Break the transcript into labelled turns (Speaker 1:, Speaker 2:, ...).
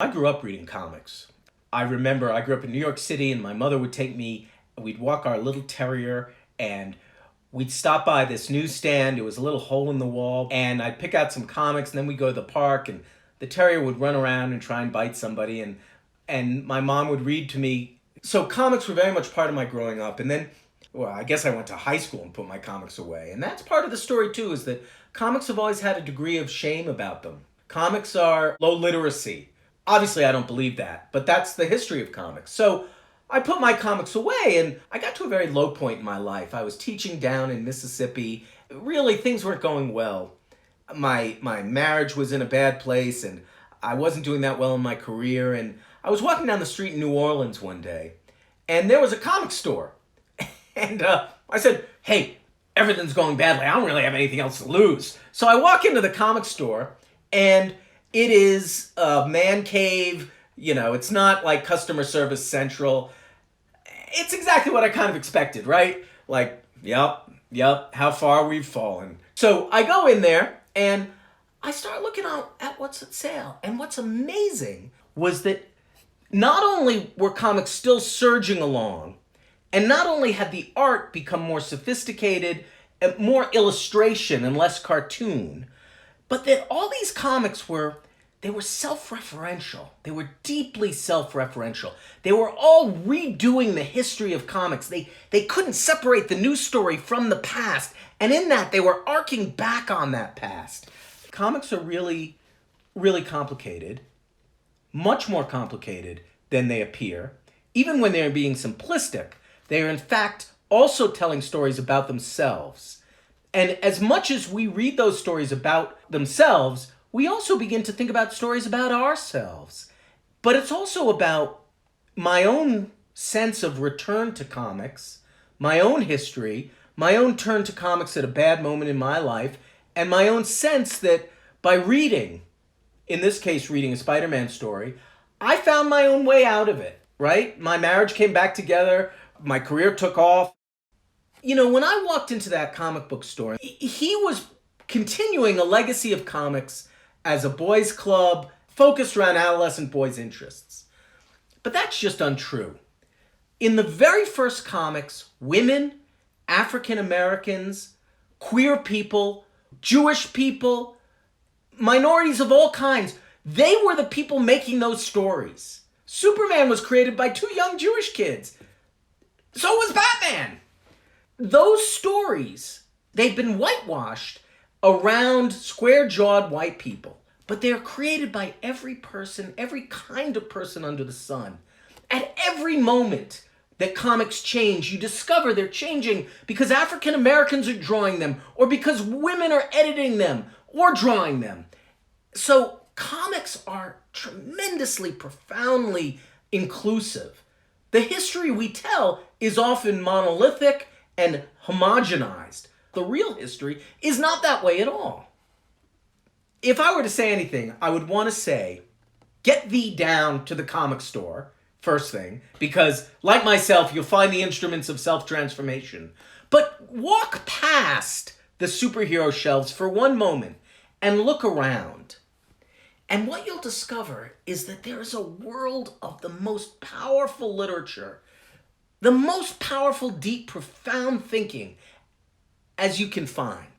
Speaker 1: I grew up reading comics. I remember I grew up in New York City and my mother would take me, we'd walk our little terrier and we'd stop by this newsstand. It was a little hole in the wall and I'd pick out some comics and then we'd go to the park and the terrier would run around and try and bite somebody and my mom would read to me. So comics were very much part of my growing up. And then, well, I guess I went to high school and put my comics away. And that's part of the story too, is that comics have always had a degree of shame about them. Comics are low literacy. Obviously, I don't believe that, but that's the history of comics. So I put my comics away and I got to a very low point in my life. I was teaching down in Mississippi. Really, things weren't going well. My marriage was in a bad place and I wasn't doing that well in my career. And I was walking down the street in New Orleans one day and there was a comic store. And I said, hey, everything's going badly. I don't really have anything else to lose. So I walk into the comic store and it is a man cave. You know, it's not like customer service central. It's exactly what I kind of expected, right? Like, yep, how far we've fallen. So I go in there and I start looking out at what's at sale. And what's amazing was that not only were comics still surging along, and not only had the art become more sophisticated, more illustration and less cartoon, but that all these comics were self-referential. They were deeply self-referential. They were all redoing the history of comics. They couldn't separate the news story from the past. And in that, they were arcing back on that past. Comics are really, really complicated. Much more complicated than they appear. Even when they're being simplistic, they are in fact also telling stories about themselves. And as much as we read those stories about themselves, we also begin to think about stories about ourselves. But it's also about my own sense of return to comics, my own history, my own turn to comics at a bad moment in my life, and my own sense that by reading, in this case reading a Spider-Man story, I found my own way out of it, right? My marriage came back together, my career took off. You know, when I walked into that comic book store, he was continuing a legacy of comics as a boys' club focused around adolescent boys' interests. But that's just untrue. In the very first comics, women, African Americans, queer people, Jewish people, minorities of all kinds, they were the people making those stories. Superman was created by two young Jewish kids. So was Batman. Those stories, they've been whitewashed around square-jawed white people, but they're created by every person, every kind of person under the sun. At every moment that comics change, you discover they're changing because African Americans are drawing them, or because women are editing them or drawing them. So comics are tremendously, profoundly inclusive. The history we tell is often monolithic and homogenized. The real history is not that way at all. If I were to say anything, I would want to say, get thee down to the comic store, first thing, because like myself, you'll find the instruments of self-transformation. But walk past the superhero shelves for one moment and look around. And what you'll discover is that there is a world of the most powerful literature, the most powerful, deep, profound thinking as you can find.